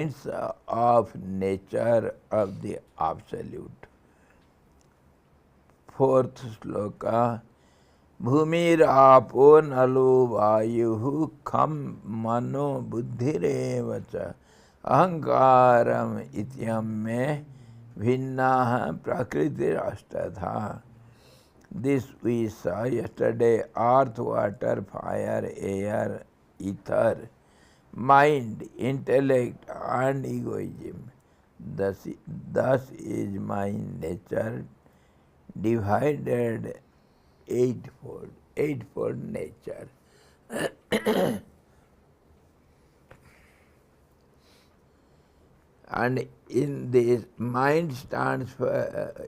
It's of nature of the Absolute. Fourth sloka. Bhumirapo nalo vayuhu kham mano buddhireva cha ahankaram ityam me bhinnaha prakritirashtadha. This we saw yesterday: earth, water, fire, air, ether, mind, intellect, and egoism. Thus is my nature divided eightfold nature. And in this, mind stands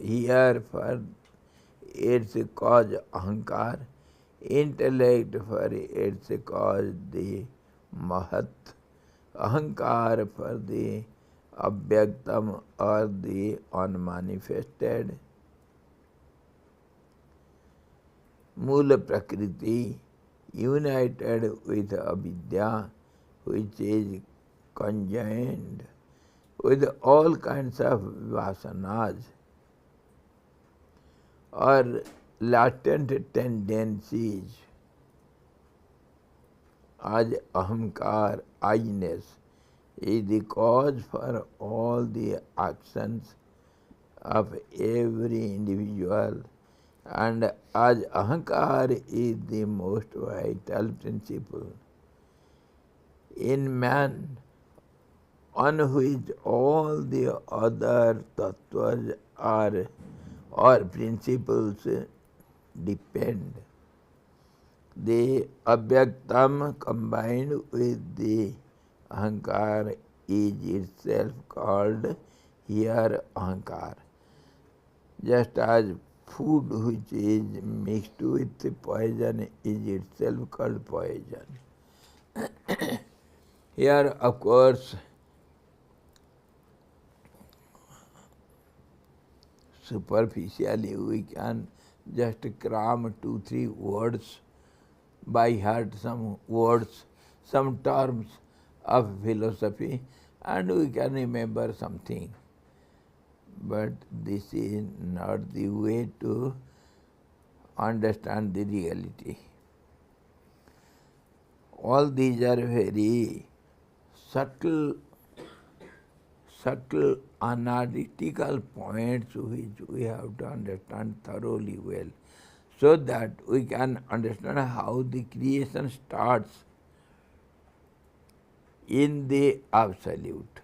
here for its cause ahankar, intellect for its cause the mahat, ahankar for the abhyaktam or the unmanifested, Mula Prakriti united with avidya, which is conjoined with all kinds of vasanas or latent tendencies, as ahamkar, I-ness, is the cause for all the actions of every individual, and as ahankar is the most vital principle in man, on which all the other tattvas are or principles depend. The abhyaktam combined with the ahankar is itself called here ahankar. Just as food which is mixed with poison is itself called poison. Here, of course, superficially we can just cram 2-3 words by heart, some words, some terms of philosophy, and we can remember something. But this is not the way to understand the reality. All these are very subtle analytical points which we have to understand thoroughly well, so that we can understand how the creation starts in the Absolute.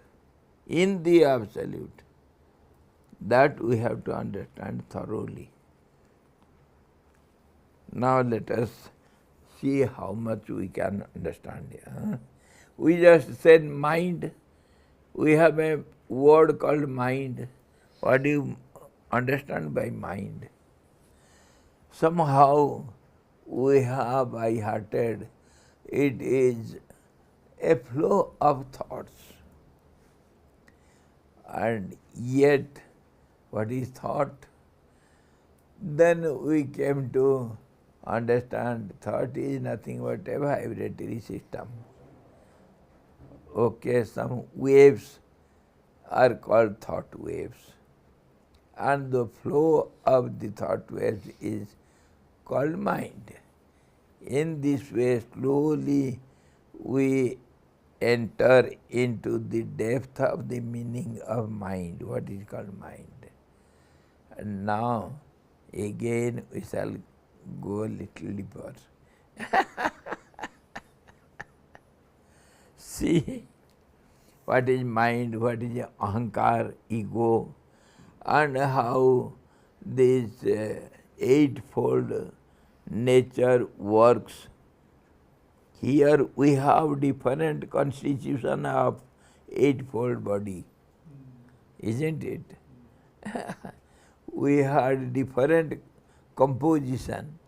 In the Absolute. That we have to understand thoroughly. Now let us see how much we can understand here. We just said mind. We have a word called mind. What do you understand by mind? Somehow we have by-hearted it is a flow of thoughts. And yet, what is thought? Then we came to understand thought is nothing but a vibratory system. Okay, some waves are called thought waves, and the flow of the thought waves is called mind. In this way, slowly we enter into the depth of the meaning of mind, what is called mind. And now, again, we shall go a little deeper. See what is mind, what is ahankar, ego, and how this eightfold nature works. Here we have different constitution of eightfold body, isn't it? We had different composition.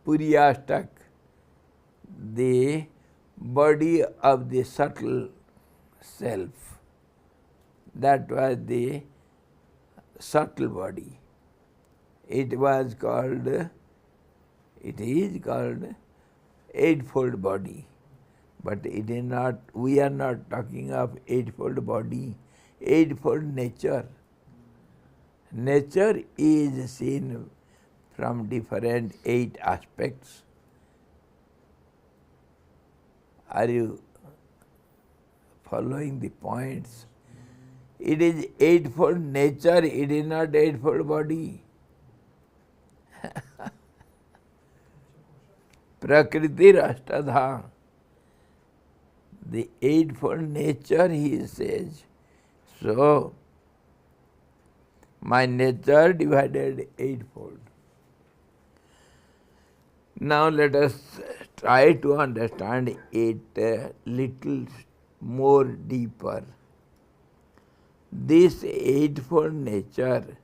Puriyastak, the body of the subtle self, that was the subtle body. It was called, it is called eightfold body. But it is not, we are not talking of eightfold body, eightfold nature. Nature is seen from different 8 aspects. Are you following the points? It is eightfold nature, it is not eightfold body. Prakriti Rashtadha. The eightfold nature, he says. So, my nature divided eightfold. Now let us try to understand it a little more deeper. This eightfold nature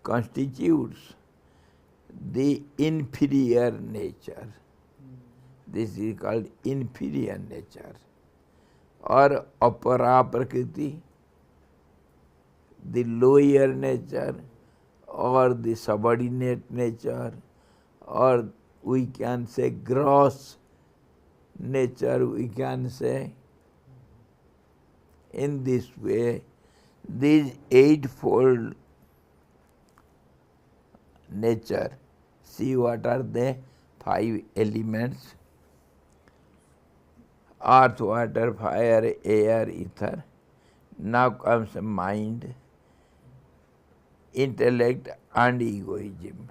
constitutes the inferior nature. This is called inferior nature or apara prakriti, the lower nature or the subordinate nature, or we can say gross nature, we can say. In this way, these eightfold nature, see what are they? 5 elements: earth, water, fire, air, ether. Now comes mind, intellect and egoism.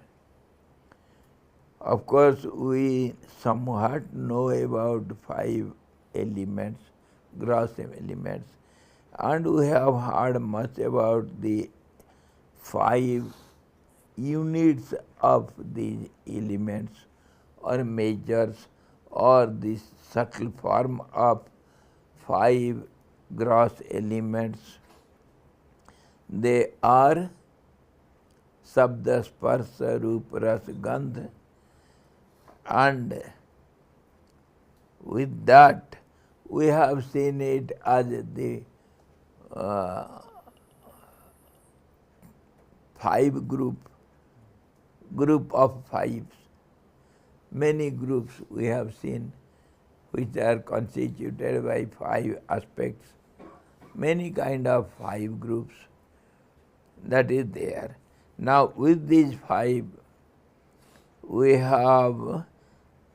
Of course, we somewhat know about 5 elements, gross elements, and we have heard much about the 5 units of these elements or measures, or the subtle form of 5 gross elements. They are Sabda, Sparsa, Rup, Ras, Gandh, and with that we have seen it as the 5 group of 5s. Many groups we have seen which are constituted by 5 aspects. Many kind of 5 groups that is there. Now with these 5 we have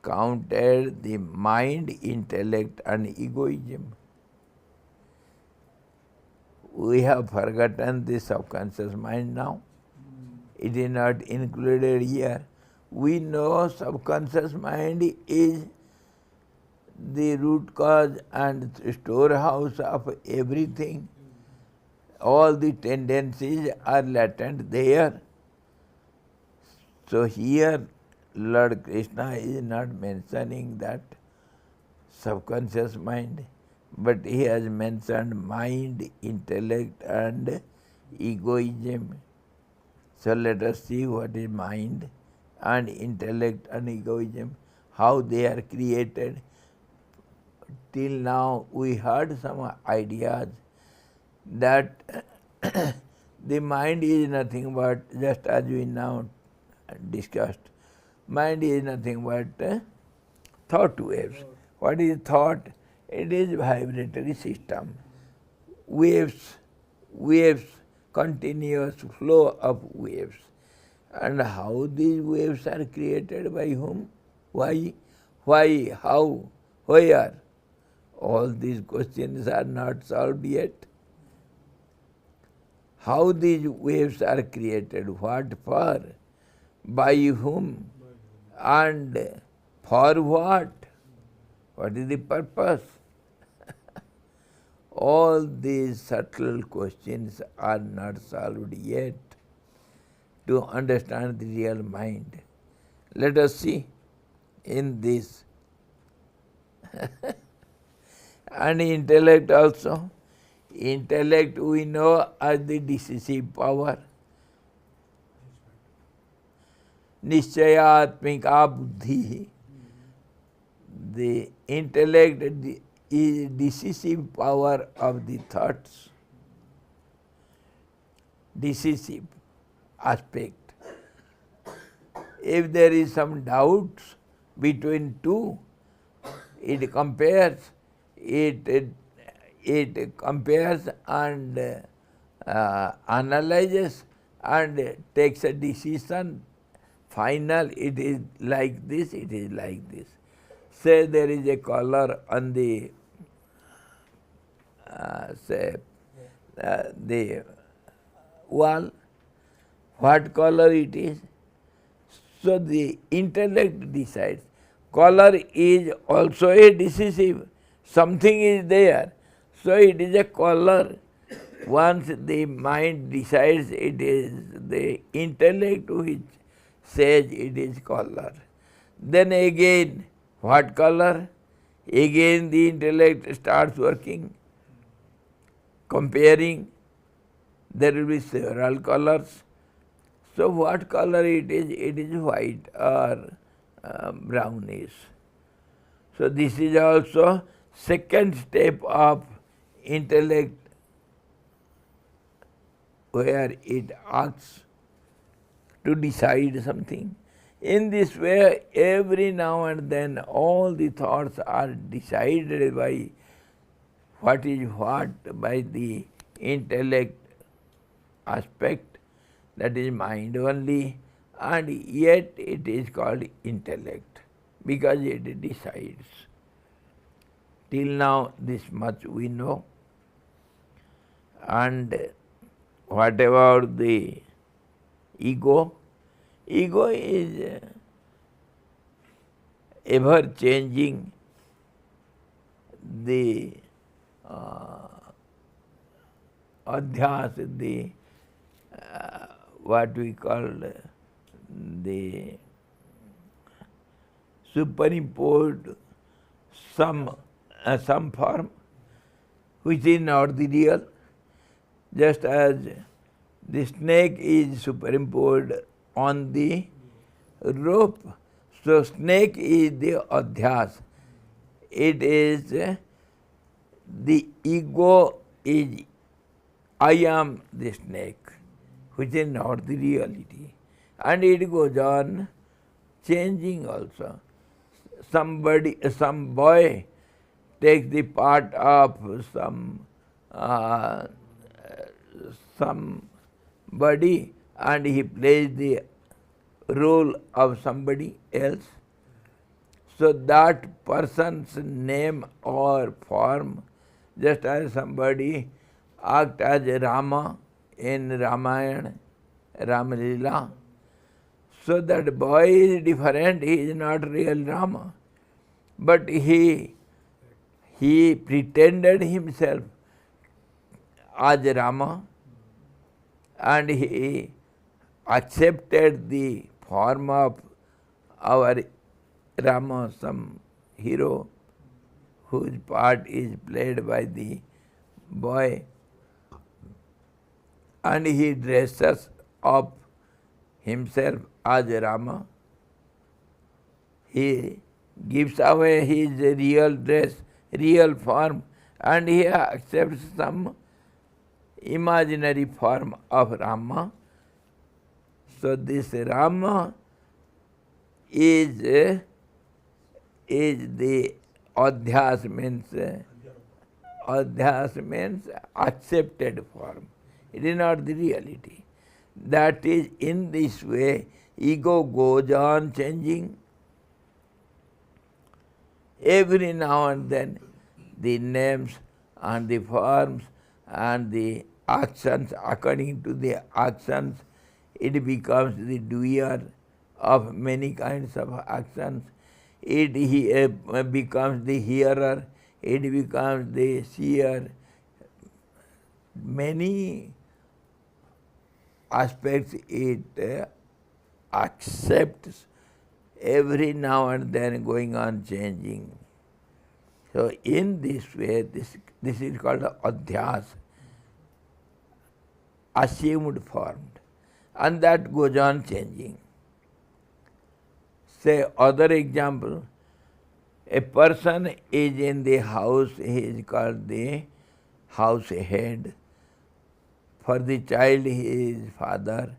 counted the mind, intellect and egoism. We have forgotten the subconscious mind now. It is not included here. We know subconscious mind is the root cause and storehouse of everything. All the tendencies are latent there. So here Lord Krishna is not mentioning that subconscious mind, but he has mentioned mind, intellect and egoism. So let us see what is mind and intellect and egoism, how they are created. Till now we heard some ideas that the mind is nothing but, just as we now discussed, mind is nothing but thought waves. What is thought? It is vibratory system. Waves, continuous flow of waves. And how these waves are created, by whom? Why? How? Where? All these questions are not solved yet. How these waves are created, what for, by whom, and for what? What is the purpose? All these subtle questions are not solved yet to understand the real mind. Let us see in this. And intellect also. Intellect we know as the decisive power. Nishchayatmika buddhi. The intellect is decisive power of the thoughts. Decisive aspect. If there is some doubts between two, it compares. it compares and analyzes and takes a decision. Final, it is like this, it is like this. Say there is a color on the the wall, what color it is. So the intellect decides. Color is also a decisive. Something is there. So it is a color. Once the mind decides, it is the intellect which says it is color. Then again, what color? Again the intellect starts working, comparing. There will be several colors. So what color it is? It is white or brownish. So this is also second step of intellect, where it asks to decide something. In this way, every now and then all the thoughts are decided by what is what, by the intellect aspect, that is mind only, and yet it is called intellect because it decides. Till now this much we know. And what about the ego? Ego is ever changing, the adhyas, the what we call the superimposed some form which is not the real, just as the snake is superimposed on the rope. So snake is the adhyas. It is the ego is I am the snake, which is not the reality. And it goes on changing also. Some boy takes the part of somebody and he plays the role of somebody else. So that person's name or form, just as somebody act as Rama in Ramayana, Ramalila. So that boy is different, he is not real Rama. But he pretended himself as Rama and he accepted the form of our Rama, some hero whose part is played by the boy, and he dresses up himself as Rama. He gives away his real dress, real form, and he accepts some imaginary form of Rama. So this Rama is the adhyas, means accepted form. It is not the reality. That is, in this way, ego goes on changing. Every now and then, the names and the forms and the actions, according to the actions, it becomes the doer of many kinds of actions. It becomes the hearer, it becomes the seer. Many aspects it accepts, every now and then going on changing. So in this way, this is called adhyas, assumed form, and that goes on changing. Say other example, a person is in the house, he is called the house head. For the child he is father,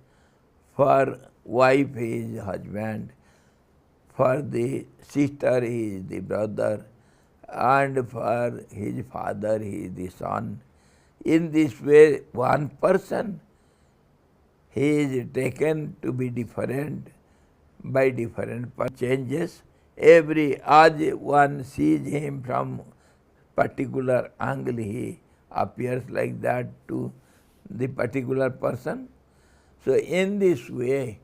for wife he is husband, for the sister he is the brother, and for his father he is the son. In this way, one person, he is taken to be different by different changes. As one sees him from particular angle, he appears like that to the particular person. So in this way,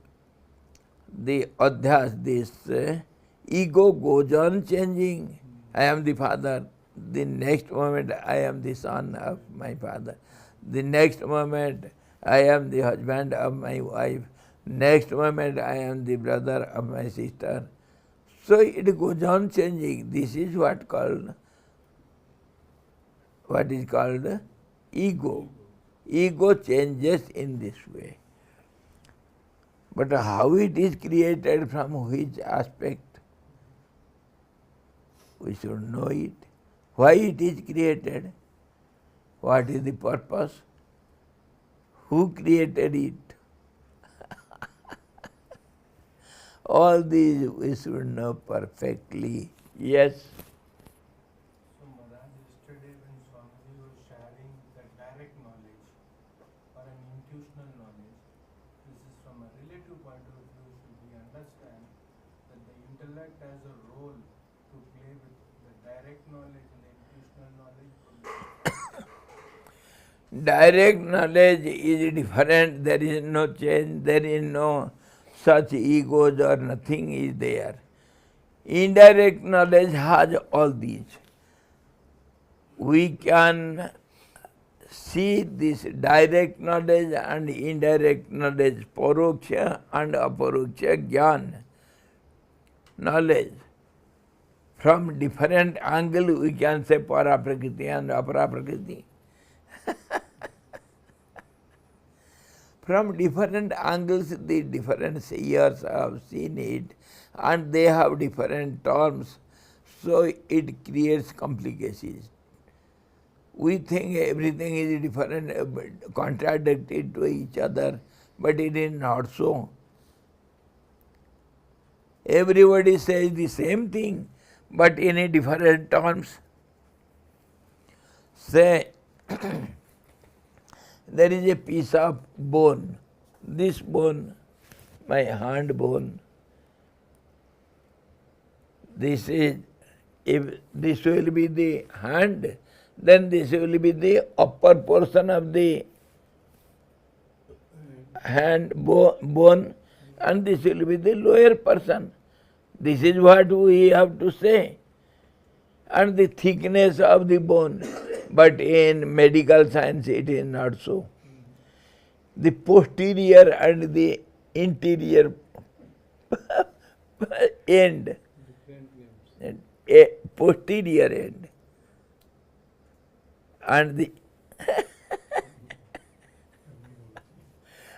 the adhyas, this ego goes on changing. I am the father. The next moment I am the son of my father. The next moment I am the husband of my wife. Next moment I am the brother of my sister. So it goes on changing. This is what is called ego. Ego changes in this way. But how it is created, from which aspect, we should know it. Why it is created? What is the purpose? Who created it? All these we should know perfectly. Yes. So, Maharaj, yesterday when Swamiji was sharing the direct knowledge or an intuitional knowledge, this is from a relative point of view, should we understand that the intellect has a role to play with the direct knowledge and the intuitional knowledge? Direct knowledge is different, there is no change, there is no such egos or nothing is there. Indirect knowledge has all these. We can see this direct knowledge and indirect knowledge, paroksha and aparoksha jnana knowledge. From different angle we can say para-prakriti and apara-prakriti. From different angles the different seers have seen it and they have different terms, so it creates complications. We think everything is different, contradicted to each other, but it is not so. Everybody says the same thing, but in a different terms. Say, there is a piece of bone. This bone, my hand bone, this is, if this will be the hand, then this will be the upper portion of the hand bone, and this will be the lower portion. This is what we have to say. And the thickness of the bone. But in medical science it is not so. The posterior and the interior end, a posterior end, and the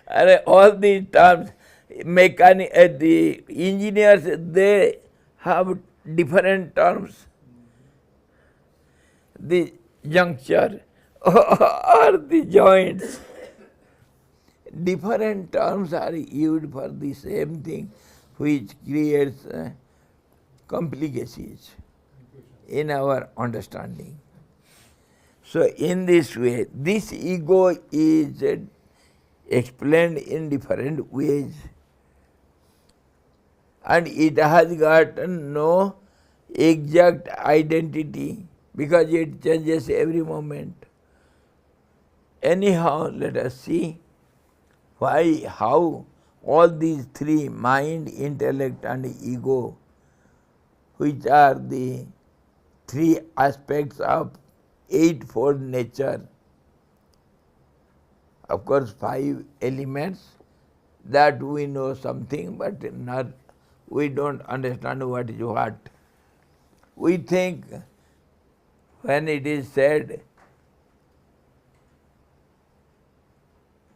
and all these terms, the engineers, they have different terms. The juncture or the joints, different terms are used for the same thing, which creates complications in our understanding. So in this way, this ego is explained in different ways, and it has got no exact identity because it changes every moment. Anyhow, let us see how all these three, mind, intellect and ego, which are the three aspects of eightfold nature. Of course, 5 elements, that we know something, but we don't understand what is what. We think when it is said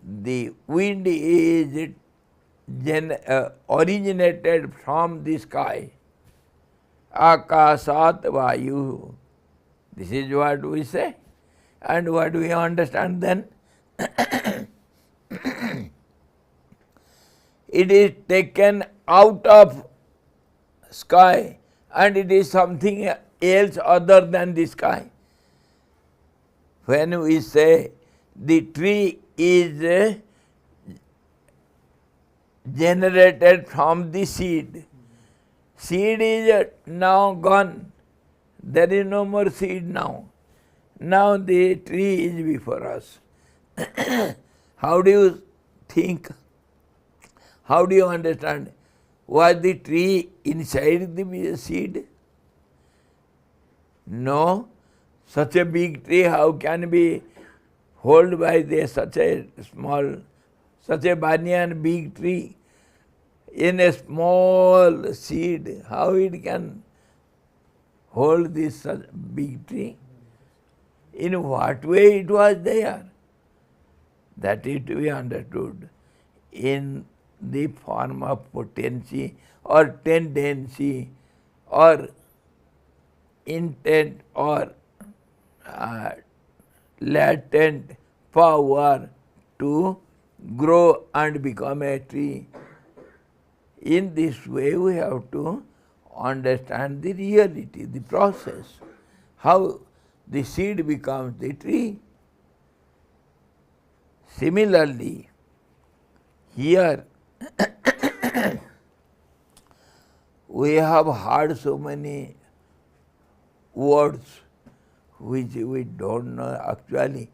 the wind is originated from the sky, akasat vayu. This is what we say. And what we understand then? It is taken out of sky and it is something else other than the sky. When we say the tree is generated from the seed, seed is now gone. There is no more seed now. Now the tree is before us. How do you think? How do you understand? Was the tree inside the seed? No. Such a big tree, how can be held by such a banyan big tree in a small seed? How it can hold this such big tree? In what way it was there? That is to be understood in the form of potency or tendency or intent or latent power to grow and become a tree. In this way we have to understand the reality, the process, how the seed becomes the tree. Similarly, here we have heard so many words which we don't know actually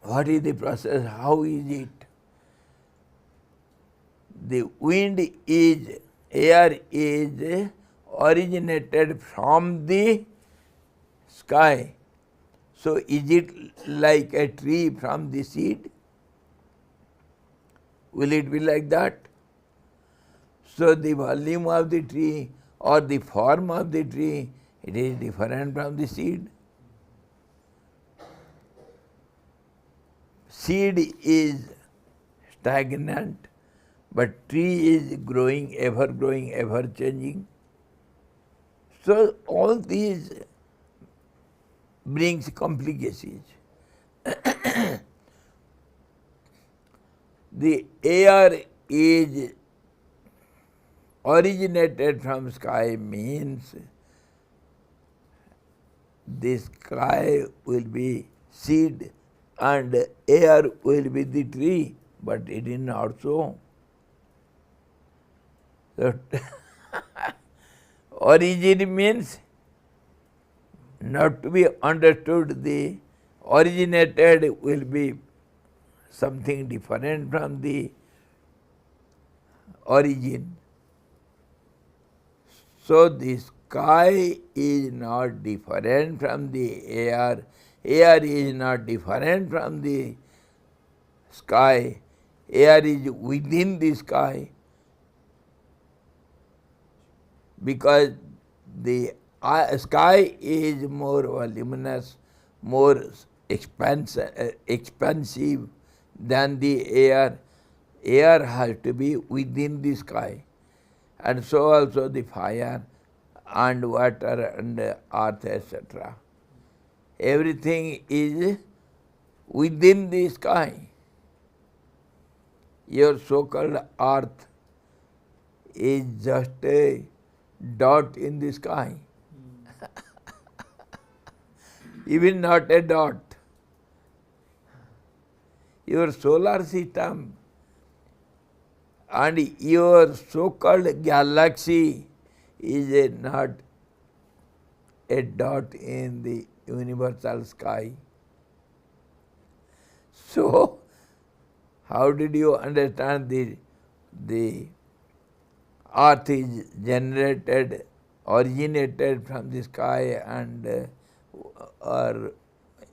what is the process, how is it. The wind is, air is originated from the sky. So is it like a tree from the seed? Will it be like that? So the volume of the tree or the form of the tree, it is different from the seed. Seed is stagnant, but tree is growing, ever changing. So all these brings complications. The air is originated from sky means the sky will be seed and air will be the tree, but it is not so. So origin means not to be understood. The originated will be something different from the origin. So the sky is not different from the air is not different from the sky, air is within the sky, because the sky is more voluminous, more expansive than the air. Air has to be within the sky, and so also the fire and water and earth, etc. Everything is within the sky. Your so-called earth is just a dot in the sky. Even not a dot. Your solar system and your so-called galaxy is not a dot in the universal sky. So, how did you understand the earth is generated, originated from the sky and or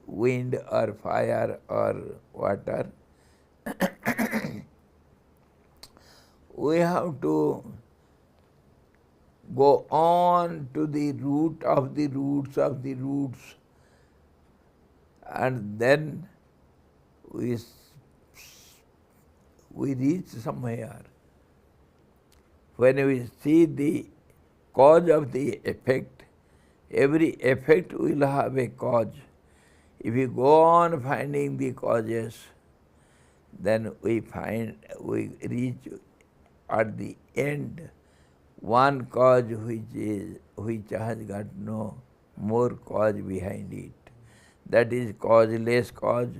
wind or fire or water? We have to go on to the root of the roots of the roots, and then we reach somewhere. When we see the cause of the effect, every effect will have a cause. If we go on finding the causes, then we reach at the end one cause which has got no more cause behind it. That is causeless cause.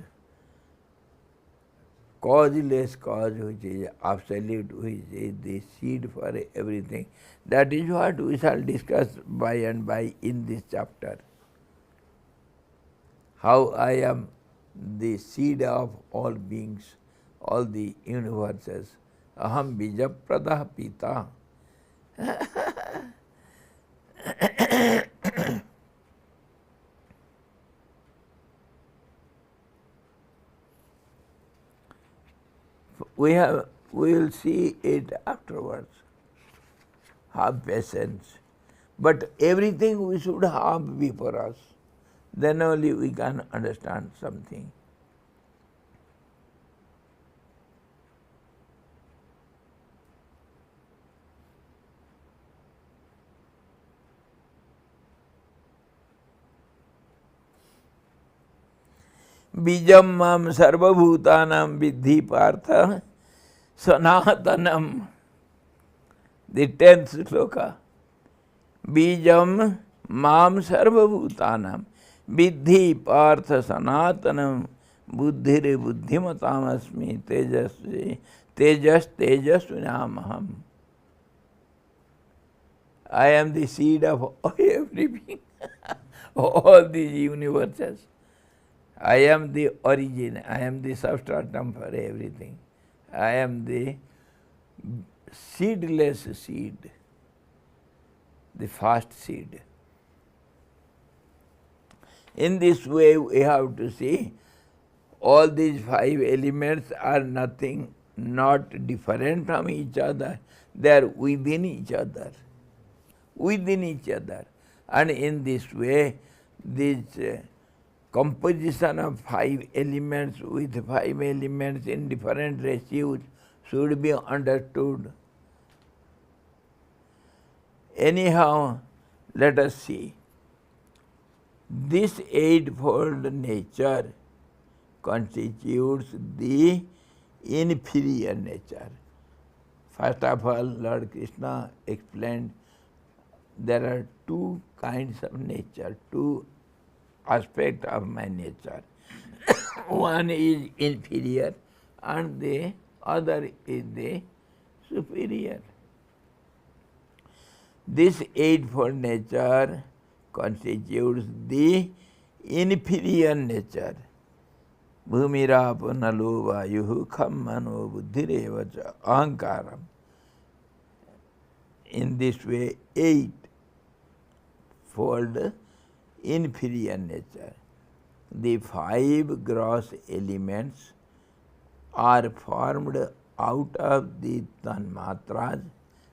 Causeless cause, which is absolute, which is the seed for everything. That is what we shall discuss by and by in this chapter. How I am the seed of all beings, all the universes. Aham bija pradah pita. We will see it afterwards. Have patience. But everything we should have before us. Then only we can understand something. Bijam mam sarvabhutanam vidhi partha sanatanam. The 10th sloka. Bijam mam sarvabhutanam vidhi partha sanatanam buddhire buddhimatam asmi tejasvinamaham. I am the seed of every being, all these universes. I am the origin, I am the substratum for everything. I am the seedless seed, the first seed. In this way we have to see all these 5 elements are nothing, not different from each other. They are within each other. Within each other. And in this way, this composition of 5 elements with 5 elements in different ratios should be understood. Anyhow, let us see. This eightfold nature constitutes the inferior nature. First of all, Lord Krishna explained there are 2 kinds of nature, 2 aspects of my nature. One is inferior and the other is the superior. This eightfold nature constitutes the inferior nature. Bhumirapo nalo vayuhu khammano buddhirevacha ahankaram. In this way, eightfold inferior nature. The 5 gross elements are formed out of the tanmatras.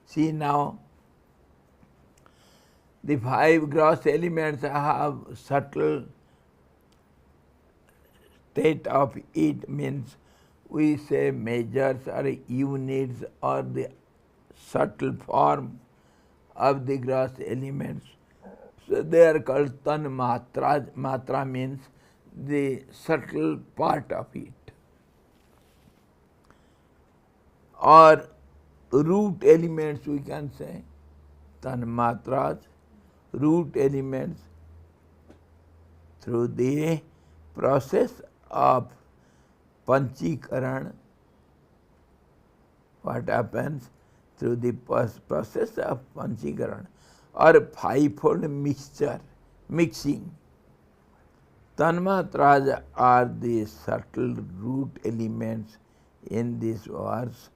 See now, the 5 gross elements have subtle state of it, means we say measures or units or the subtle form of the gross elements. So they are called tanmatras. Matra means the subtle part of it. Or root elements we can say, tanmatras, root elements. Through the process of panchikaran, what happens? Through the process of panchikaran or 5-fold mixing. Tanmatras are the subtle root elements in this verse.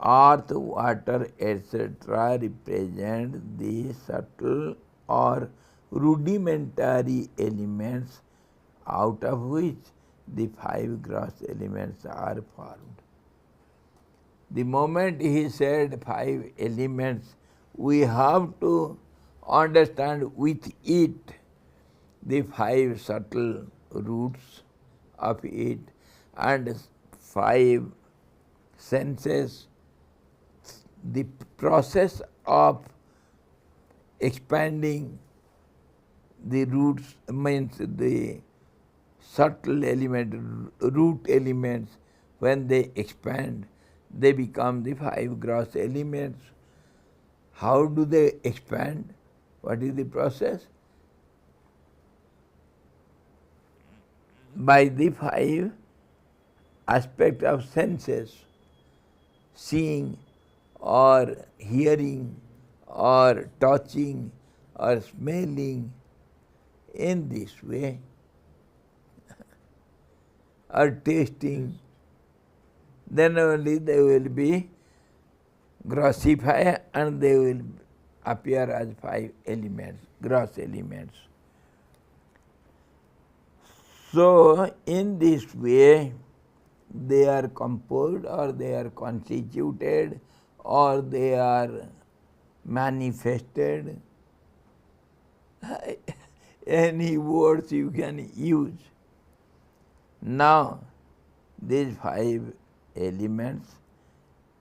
Earth, water, etc. represent the subtle or rudimentary elements out of which the 5 gross elements are formed. The moment he said 5 elements, we have to understand with it the 5 subtle roots of it and 5 senses. The process of expanding the roots means the subtle element, root elements, when they expand, they become the 5 gross elements. How do they expand? What is the process? By the 5 aspects of senses, seeing or hearing or touching or smelling, in this way, or tasting, then only they will be grossified and they will appear as 5 elements, gross elements. So, in this way, they are composed or they are constituted or they are manifested. Any words you can use. Now, these 5 elements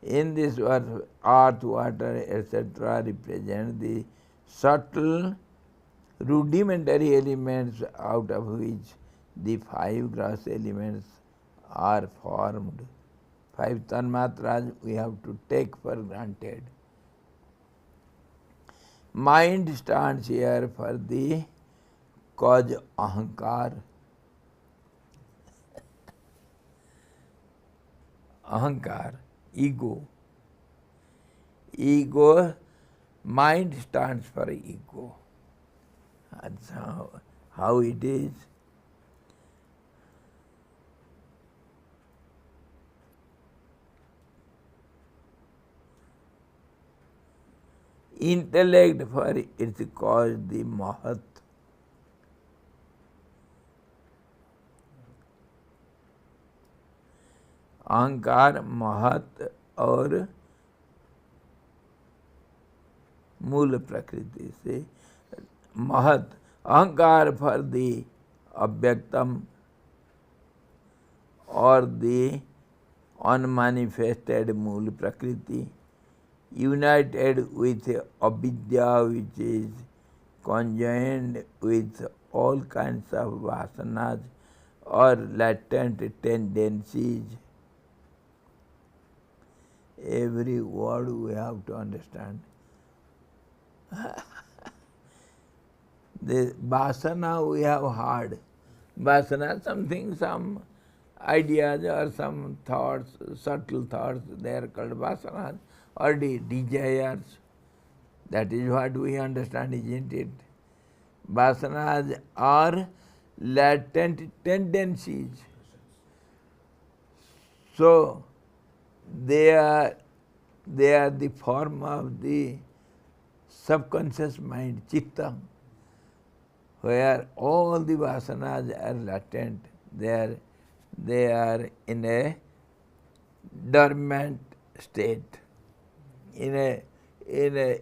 in this earth, water, etc., represent the subtle rudimentary elements out of which the 5 gross elements are formed. 5 tanmatras we have to take for granted. Mind stands here for the cause ahankar. Ahankar, ego. Ego, mind stands for ego. That's how it is. Intellect for its cause, the mahat. अहंकार, महत और मूल प्रकृति से महत. अहंकार for the अव्यक्तम और the unmanifested मूल प्रकृति, united with avidya which is conjoined with all kinds of vasanas or latent tendencies. Every word we have to understand. The vasana we have heard. Vasana, something, some ideas or some thoughts, subtle thoughts, they are called vasanas, or desires. That is what we understand, isn't it? Vasanas are latent tendencies. So, they are the form of the subconscious mind, chitta, where all the vasanas are latent. They are in a dormant state, in a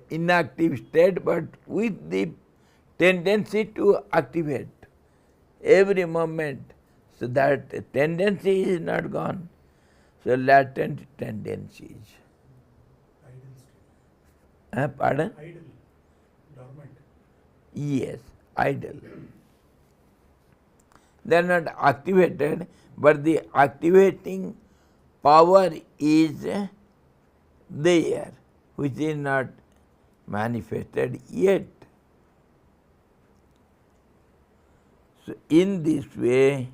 inactive state, but with the tendency to activate every moment. So that tendency is not gone. So latent tendencies. Idle state. Pardon? Idle. Dormant. Yes, idle. They are not activated, but the activating power is there, which is not manifested yet. So in this way,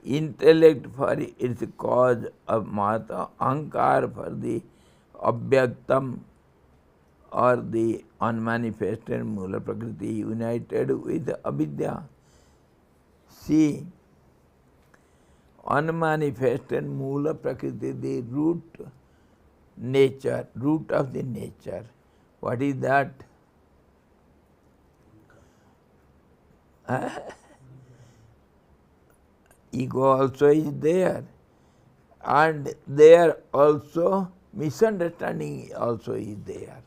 intellect for its cause of mata, ahankar for the abhyaktam or the unmanifested mula prakriti, united with avidya. See, unmanifested mula prakriti, the root nature, root of the nature. What is that? Ego also is there, and there also misunderstanding also is there.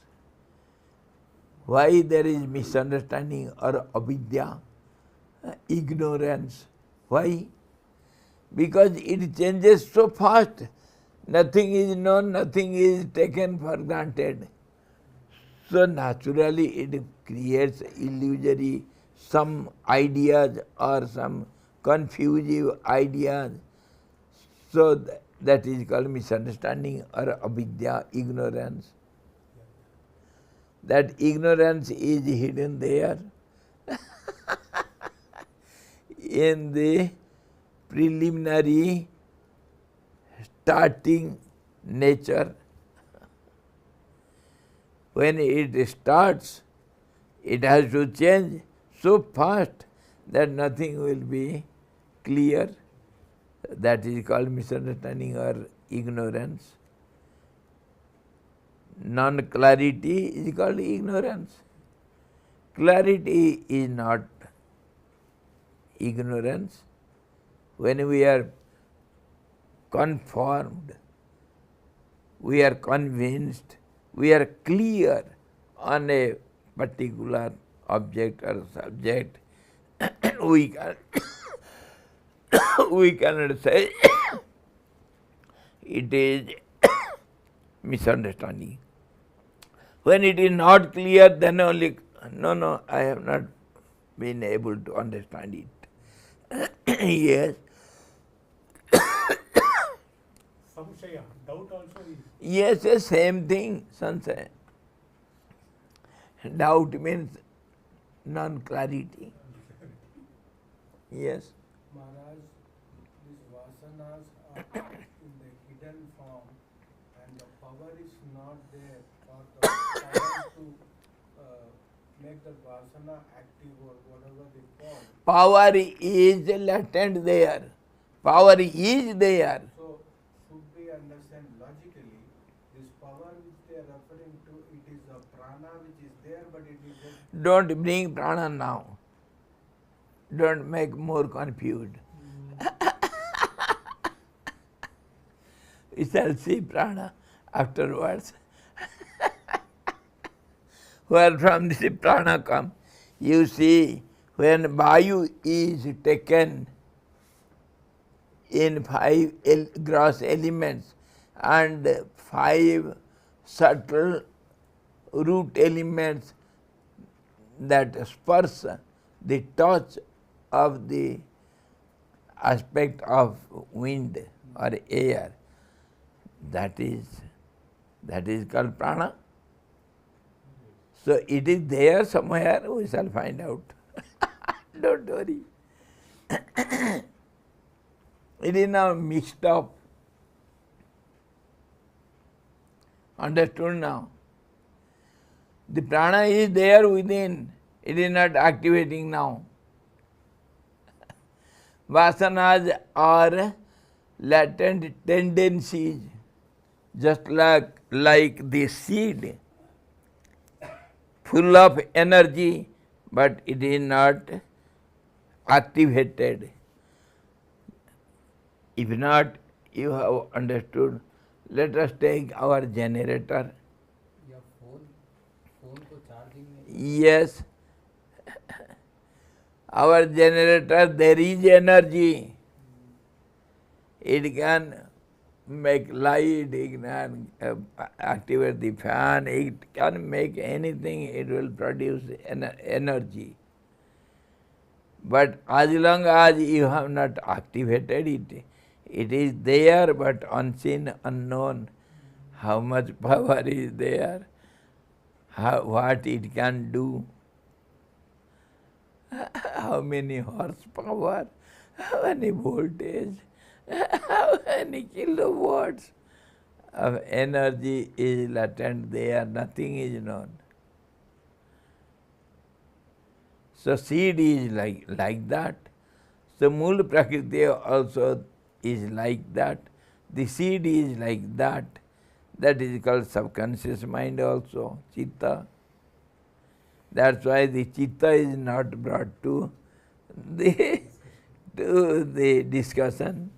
Why there is misunderstanding or avidya, ignorance? Why? Because it changes so fast. Nothing is known, nothing is taken for granted. So naturally it creates illusory some ideas or some confusive ideas. So that is called misunderstanding or avidya, ignorance. That ignorance is hidden there in the preliminary starting nature. When it starts, it has to change so fast that nothing will be clear. That is called misunderstanding or ignorance. Non-clarity is called ignorance. Clarity is not ignorance. When we are conformed, we are convinced, we are clear on a particular object or subject, we cannot say it is misunderstanding. When it is not clear, then only, no, I have not been able to understand it. Yes. Samshaya, doubt also is. Yes, the same thing, Sansaya. Doubt means non-clarity. Yes. Maharaj, these vasanas are in the hidden form and the power is not there for the power to make the vasana active or whatever they call. Power is latent there. Power is there. So, should we understand logically, this power which they are referring to, it is a prana which is there, but it is just... Don't bring prana now. Don't make more confused. We shall see prana afterwards. Where from this prana come? You see, when vayu is taken in 5 gross elements and 5 subtle root elements that spurse the touch of the aspect of wind or air, that is called prana. So it is there somewhere, we shall find out. Don't worry. It is now mixed up. Understood now? The prana is there within, it is not activating now. Vasanas are latent tendencies, just like the seed, full of energy, but it is not activated. If not, you have understood. Let us take our generator. या phone को charging में Yes, our generator, there is energy. It can make light, it can activate the fan, it can make anything, it will produce energy. But as long as you have not activated it, it is there but unseen, unknown. How much power is there, what it can do, how many horsepower, how many voltage, how many kilowatts of energy is latent there, nothing is known. So seed is like that. So Mool Prakriti also is like that. The seed is like that. That is called subconscious mind also, Chitta. That's why the Chitta is not brought to the discussion.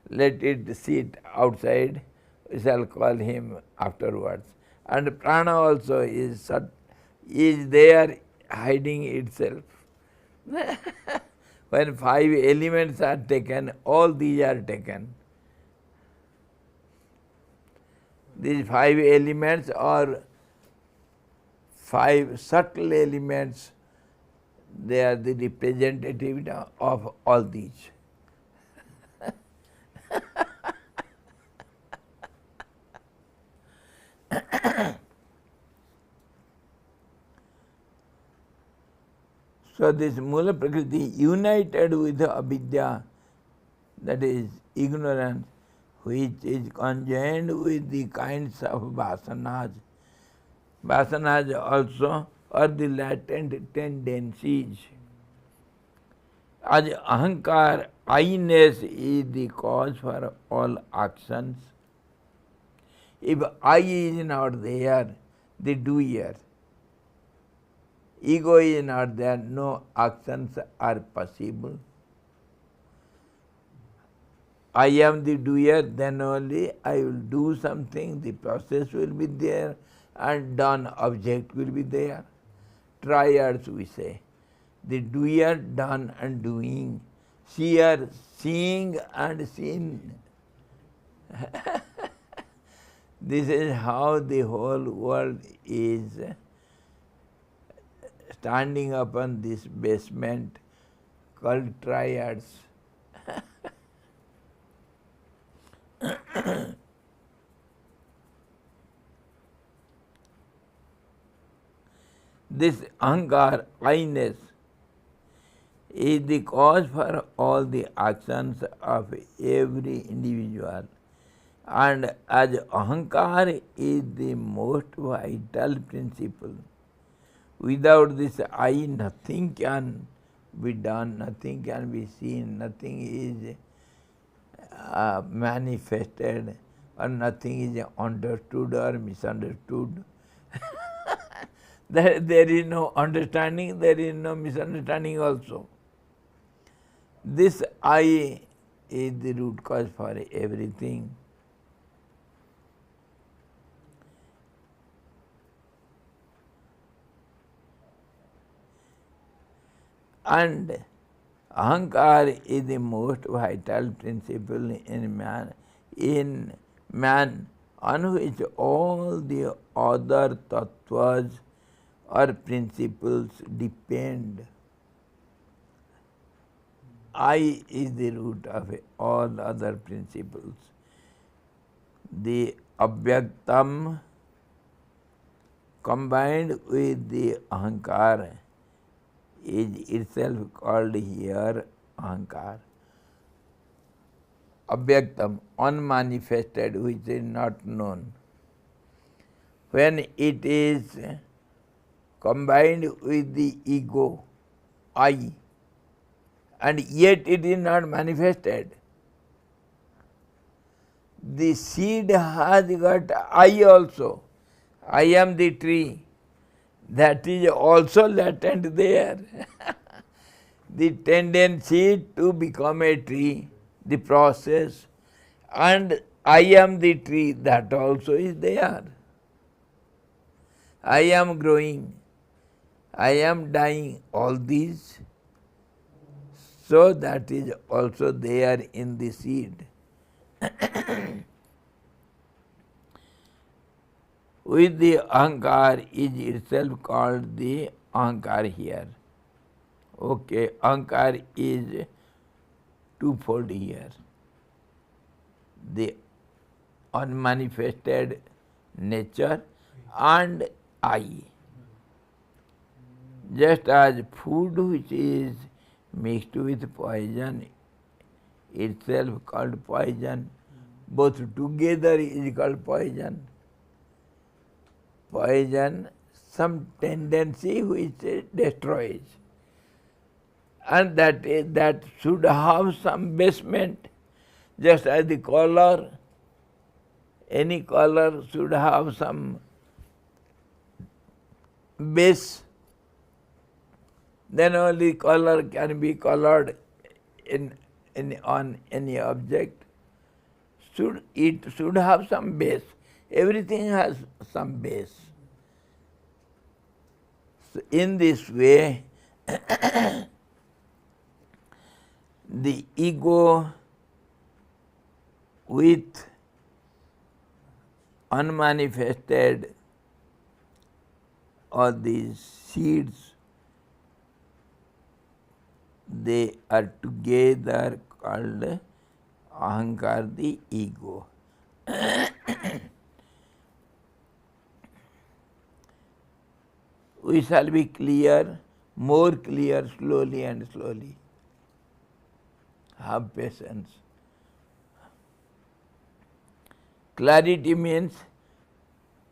Let it sit outside. We shall call him afterwards. And prana also is there hiding itself. When 5 elements are taken, all these are taken. These 5 elements are 5 subtle elements. They are the representative of all these. So this Mula Prakriti united with the avidya, that is ignorance, which is conjoined with the kinds of vasanas. Vasanas also are the latent tendencies. As ahankar, I-ness is the cause for all actions. If I is not there, the doer. Ego is not there, no actions are possible. I am the doer, then only I will do something, the process will be there, and done object will be there. Triads we say. The doer, done and doing. Seer, seeing and seen. This is how the whole world is standing upon this basement called triads. This ahankar, I-ness, is the cause for all the actions of every individual. And as ahankar is the most vital principle, without this I, nothing can be done, nothing can be seen, nothing is manifested, or nothing is understood or misunderstood. There is no understanding, there is no misunderstanding also. This I is the root cause for everything. And ahankar is the most vital principle in man on which all the other tattvas or principles depend. I is the root of all other principles. The avyaktam combined with the ahankar is itself called here ahankar. Avyaktam, unmanifested, which is not known. When it is combined with the ego, I, and yet it is not manifested, the seed has got I also. I am the tree. That is also latent there. The tendency to become a tree, the process, and I am the tree, that also is there. I am growing, I am dying, all these. So that is also there in the seed. With the ahankar is itself called the ahankar here. Okay, ahankar is twofold here. The unmanifested nature and I. Just as food which is mixed with poison itself called poison, both together is called poison. Poison, some tendency which destroys, and that should have some basement, just as the color, any color should have some base, then only color can be colored on any object. It should have some base. Everything has some base. So in this way, the ego with unmanifested or these seeds, they are together called ahankar, the ego. We shall be clear more clear slowly and slowly. Have patience. Clarity means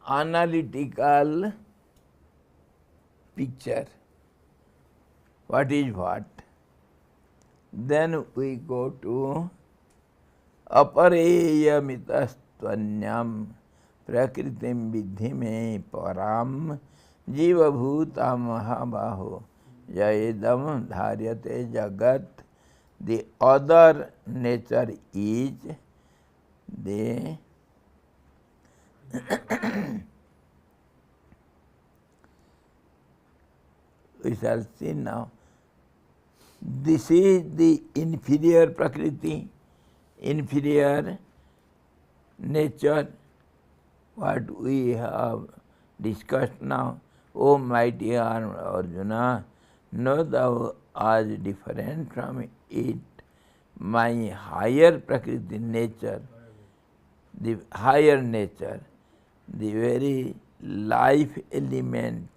analytical picture. What is what? Then we go to apareyamitastvanyam prakritim vidhi me param jivabhuta mahabaho jaidam dharyate jagat. The other nature is the we shall see now. This is the inferior prakriti, inferior nature, what we have discussed now. O mighty Arjuna, know thou art different from it. My higher prakriti nature, the higher nature, the very life element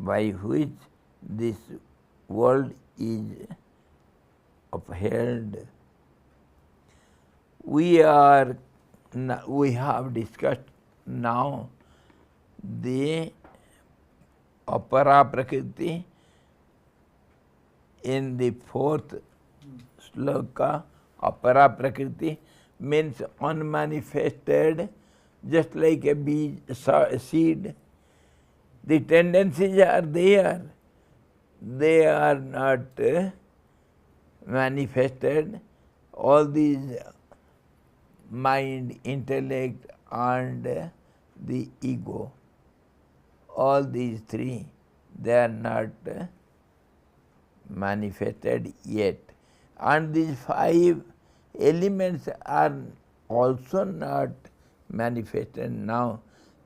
by which this world is upheld. We have discussed now the apara prakriti in the fourth sloka. Apara prakriti means unmanifested, just like a seed. The tendencies are there. They are not manifested. All these mind, intellect and the ego, all these three, they are not manifested yet. And these five elements are also not manifested now.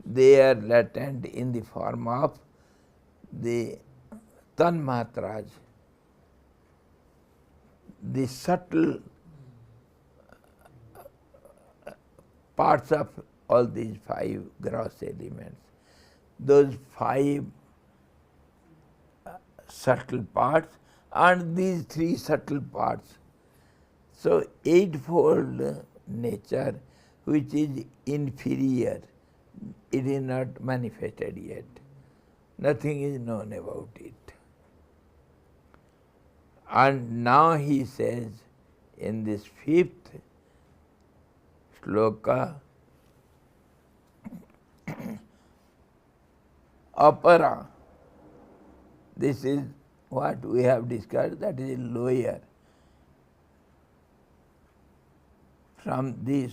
They are latent in the form of the tanmatras, the subtle parts of all these five gross elements. Those five subtle parts and these three subtle parts. So eightfold nature, which is inferior, it is not manifested yet. Nothing is known about it. And now he says in this fifth sloka, apara, this is what we have discussed, that is lower. From this,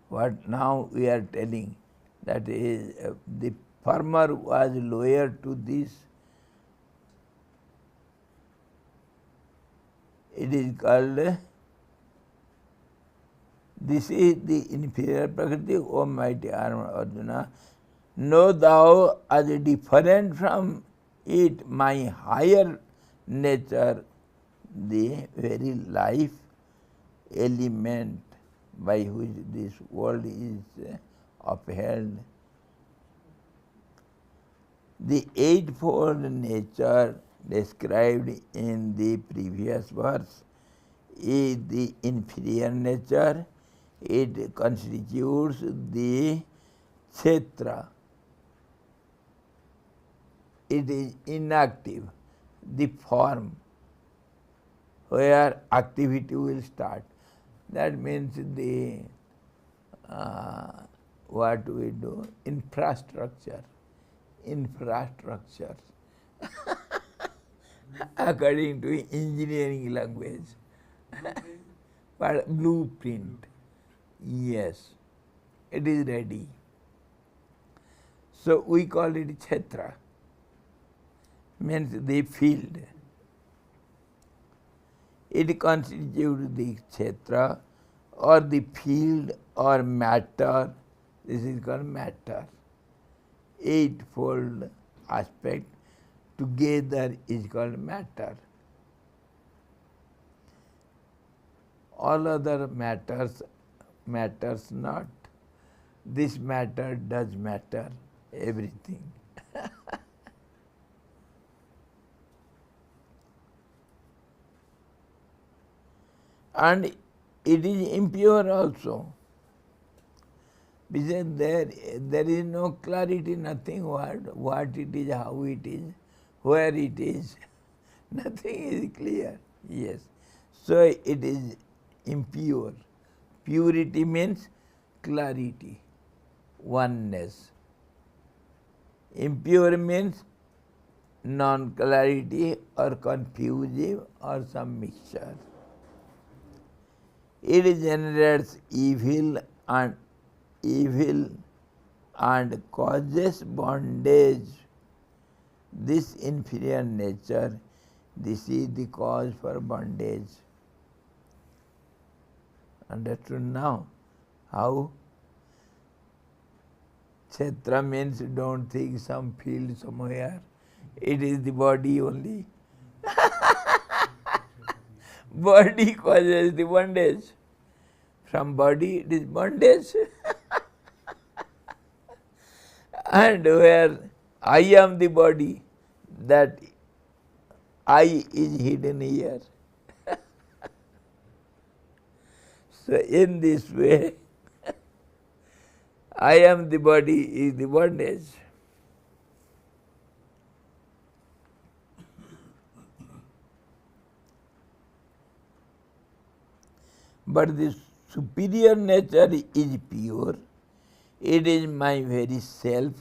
what now we are telling, that is the former was lower to this. It is called, this is the inferior prakriti, O mighty Arjuna. Know thou as different from it my higher nature, the very life element by which this world is upheld. The eightfold nature described in the previous verse is the inferior nature. It constitutes the kshetra. It is inactive, the form where activity will start. That means the what we do, infrastructure. According to engineering language. But blueprint. Yes, it is ready. So we call it kshetra, means the field. It constitutes the kshetra or the field or matter. This is called matter. Eightfold aspect together is called matter. All other matters not. This matter does matter everything. and it is impure also. Because there is no clarity, nothing what it is, how it is, where it is. Nothing is clear. Yes. So it is impure. Purity means clarity, oneness. Impure means non-clarity or confusive or some mixture. It generates evil and causes bondage. This inferior nature, this is the cause for bondage. Understood now? How? Kshetra means don't think some field somewhere. It is the body only. Body causes the bondage. From body it is bondage. And where I am the body, that I is hidden here. So in this way, I am the body is the bondage. But the superior nature is pure. It is my very self.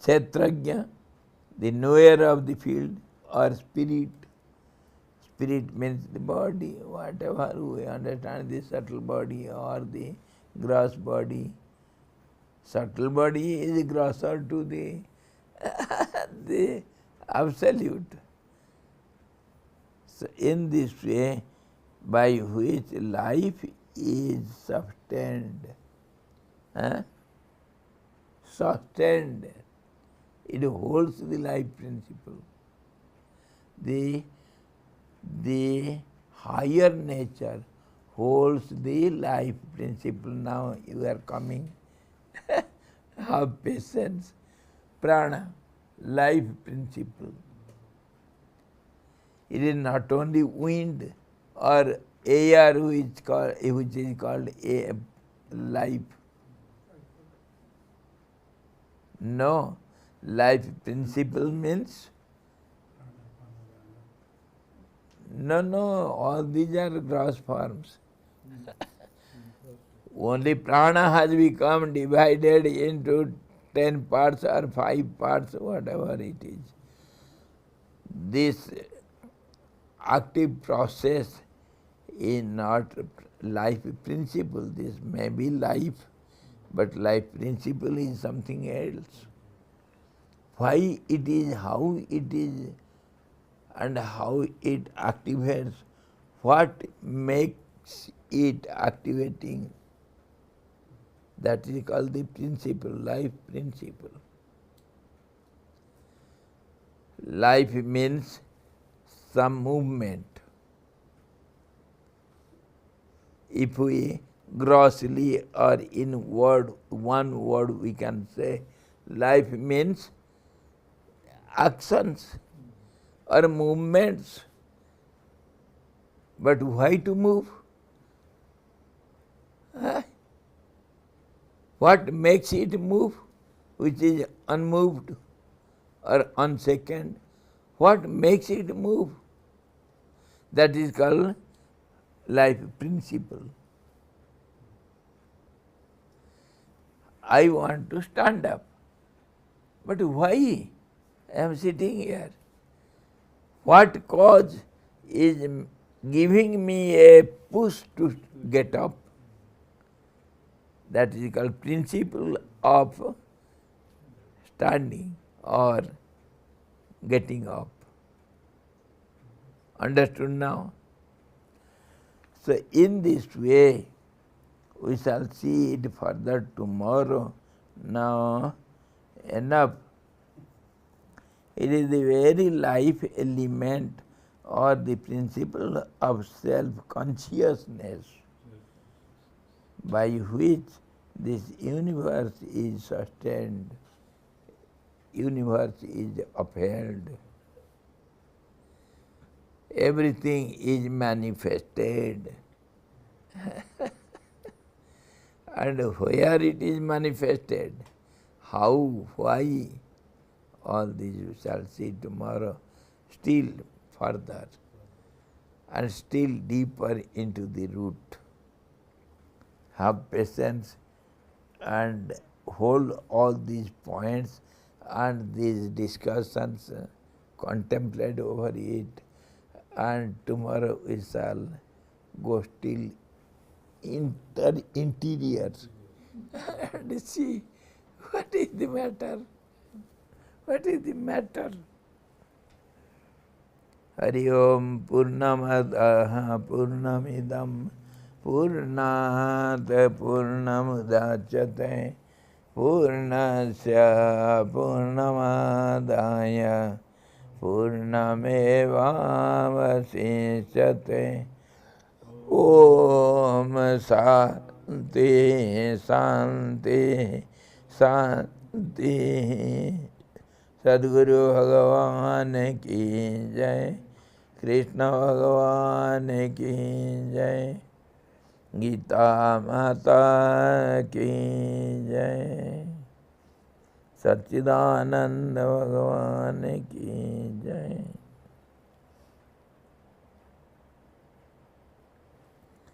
Kshetrajna, the knower of the field, or spirit. Spirit means the body, whatever we understand, the subtle body or the gross body. Subtle body is grosser to the, the absolute. So in this way, by which life is sustained, sustained, it holds the life principle. The higher nature holds the life principle. Now you are coming. Have patience. Prana, life principle. It is not only wind or air which is called life. No, life principle means no, all these are gross forms. Only prana has become divided into 10 parts or 5 parts, whatever it is. This active process is not life principle. This may be life, but life principle is something else. Why it is, how it is, and how it activates, what makes it activating, that is called the principle, life principle. Life means some movement. If we grossly or in one word we can say, life means actions or movements. But why to move? What makes it move, which is unmoved or unsecond? What makes it move? That is called life principle. I want to stand up. But why I am sitting here? What cause is giving me a push to get up? That is called principle of standing or getting up. Understood now? So in this way, we shall see it further tomorrow. Now, enough. It is the very life element or the principle of self-consciousness by which this universe is sustained, universe is upheld. everything is manifested. And where it is manifested, how, why, all these we shall see tomorrow, still further and still deeper into the root. Have patience and hold all these points and these discussions, contemplate over it, and tomorrow we shall go still interior and see what is the matter. What is the matter? Hari Om Purnamadaha Purnamidam Purnat Purnamudachyate Purnasya Purnamadaya Purnamevavasishyate. Om Shanti Shanti Shanti. सद्गुरु भगवान की जय, कृष्ण भगवान की जय, गीता माता की जय, सच्चिदानंद भगवान की जय।